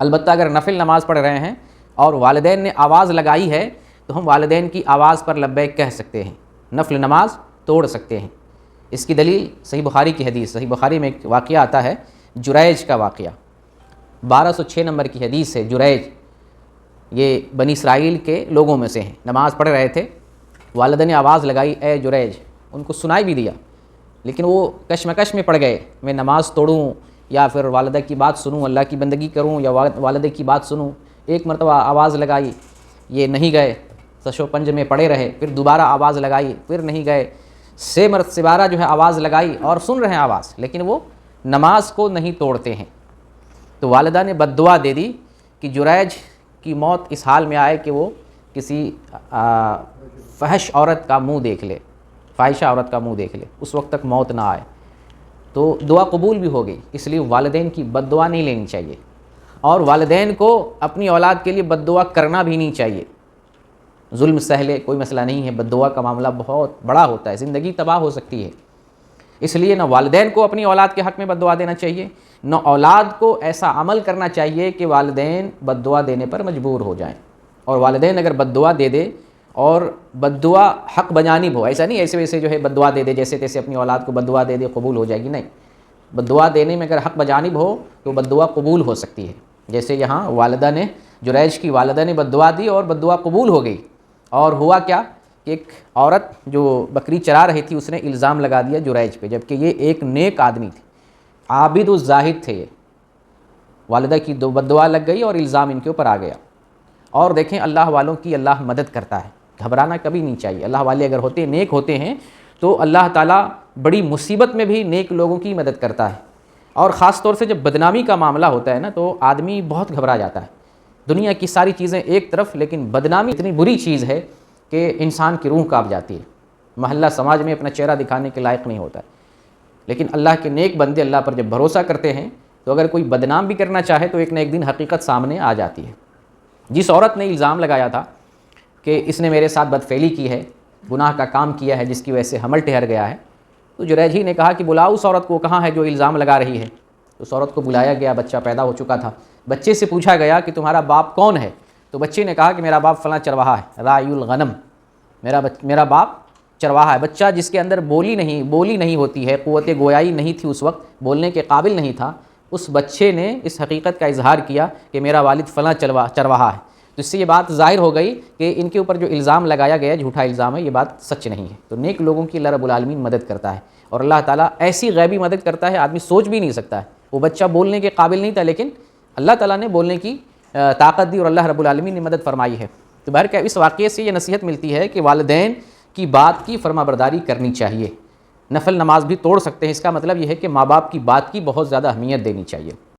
البتہ اگر نفل نماز پڑھ رہے ہیں اور والدین نے آواز لگائی ہے تو ہم والدین کی آواز پر لبیک کہہ سکتے ہیں، نفل نماز توڑ سکتے ہیں۔ اس کی دلیل صحیح بخاری کی حدیث، صحیح بخاری میں ایک واقعہ آتا ہے جریج کا واقعہ، 1206 نمبر کی حدیث ہے۔ جریج یہ بنی اسرائیل کے لوگوں میں سے ہیں، نماز پڑھ رہے تھے، والدہ نے آواز لگائی اے جریج، ان کو سنائی بھی دیا، لیکن وہ کشمکش میں پڑ گئے، میں نماز توڑوں یا پھر والدہ کی بات سنوں، اللہ کی بندگی کروں یا والدہ کی بات سنوں۔ ایک مرتبہ آواز لگائی، یہ نہیں گئے، سشو پنج میں پڑے رہے، پھر دوبارہ آواز لگائی، پھر نہیں گئے، سبارہ جو ہے آواز لگائی اور سن رہے ہیں آواز، لیکن وہ نماز کو نہیں توڑتے ہیں۔ تو والدہ نے بد دعا دے دی کہ جریج کی موت اس حال میں آئے کہ وہ کسی فحش عورت کا منہ دیکھ لے، فاحشہ عورت کا منہ دیکھ لے، اس وقت تک موت نہ آئے۔ تو دعا قبول بھی ہو گئی، اس لیے والدین کی بد دعا نہیں لینی چاہیے، اور والدین کو اپنی اولاد کے لیے بد دعا کرنا بھی نہیں چاہیے۔ ظلم سہ لے کوئی مسئلہ نہیں ہے، بد دعا کا معاملہ بہت بڑا ہوتا ہے، زندگی تباہ ہو سکتی ہے۔ اس لیے نہ والدین کو اپنی اولاد کے حق میں بد دعا دینا چاہیے، نہ اولاد کو ایسا عمل کرنا چاہیے کہ والدین بد دعا دینے پر مجبور ہو جائیں۔ اور والدین اگر بد دعا دے دے اور بد دعا حق بجانب ہو، ایسا نہیں ایسے ویسے جو ہے بد دعا دے دے جیسے تیسے اپنی اولاد کو بد دعا دے دے قبول ہو جائے گی، نہیں، بد دعا دینے میں اگر حق بجانب ہو تو بد دعا قبول ہو سکتی ہے۔ جیسے یہاں والدہ نے، جریج کی والدہ نے بد دعا دی اور بد دعا قبول ہو گئی، اور ہوا کیا کہ ایک عورت جو بکری چرا رہی تھی اس نے الزام لگا دیا جریج پہ، جبکہ یہ ایک نیک آدمی تھے، عابد و زاہد تھے، یہ والدہ کی بد دعا لگ گئی اور الزام ان کے اوپر آ گیا۔ اور دیکھیں اللہ والوں کی اللہ مدد کرتا ہے، گھبرانا کبھی نہیں چاہیے۔ اللہ والے اگر ہوتے نیک ہوتے ہیں تو اللہ تعالیٰ بڑی مصیبت میں بھی نیک لوگوں کی مدد کرتا ہے، اور خاص طور سے جب بدنامی کا معاملہ ہوتا ہے نا تو آدمی بہت گھبرا جاتا ہے۔ دنیا کی ساری چیزیں ایک طرف، لیکن بدنامی اتنی بری چیز ہے کہ انسان کی روح کانپ جاتی ہے، محلہ سماج میں اپنا چہرہ دکھانے کے لائق نہیں ہوتا ہے۔ لیکن اللہ کے نیک بندے اللہ پر جب بھروسہ کرتے ہیں تو اگر کوئی بدنام بھی کرنا چاہے تو ایک نہ ایک دن حقیقت سامنے آ جاتی ہے۔ جس عورت نے الزام لگایا تھا کہ اس نے میرے ساتھ بدفعلی کی ہے، گناہ کا کام کیا ہے جس کی وجہ سے حمل ٹھہر گیا ہے، تو جریج ہی نے کہا کہ بلاؤ اس عورت کو، کہاں ہے جو الزام لگا رہی ہے۔ تو اس عورت کو بلایا گیا، بچہ پیدا ہو چکا تھا، بچے سے پوچھا گیا کہ تمہارا باپ کون ہے؟ تو بچے نے کہا کہ میرا باپ فلاں چرواہا ہے، راعی الغنم، میرا باپ چرواہا ہے۔ بچہ جس کے اندر بولی نہیں ہوتی ہے، قوت گویائی نہیں تھی، اس وقت بولنے کے قابل نہیں تھا، اس بچے نے اس حقیقت کا اظہار کیا کہ میرا والد فلاں چرواہا ہے۔ تو اس سے یہ بات ظاہر ہو گئی کہ ان کے اوپر جو الزام لگایا گیا جھوٹا الزام ہے، یہ بات سچ نہیں ہے۔ تو نیک لوگوں کی اللہ رب العالمین مدد کرتا ہے، اور اللہ تعالیٰ ایسی غیبی مدد کرتا ہے آدمی سوچ بھی نہیں سکتا ہے۔ وہ بچہ بولنے کے قابل نہیں تھا، لیکن اللہ تعالیٰ نے بولنے کی طاقت دی اور اللہ رب العالمین نے مدد فرمائی ہے۔ تو بہرکیف اس واقعے سے یہ نصیحت ملتی ہے کہ والدین کی بات کی فرما برداری کرنی چاہیے۔ نفل نماز بھی توڑ سکتے ہیں، اس کا مطلب یہ ہے کہ ماں باپ کی بات کی بہت زیادہ اہمیت دینی چاہیے۔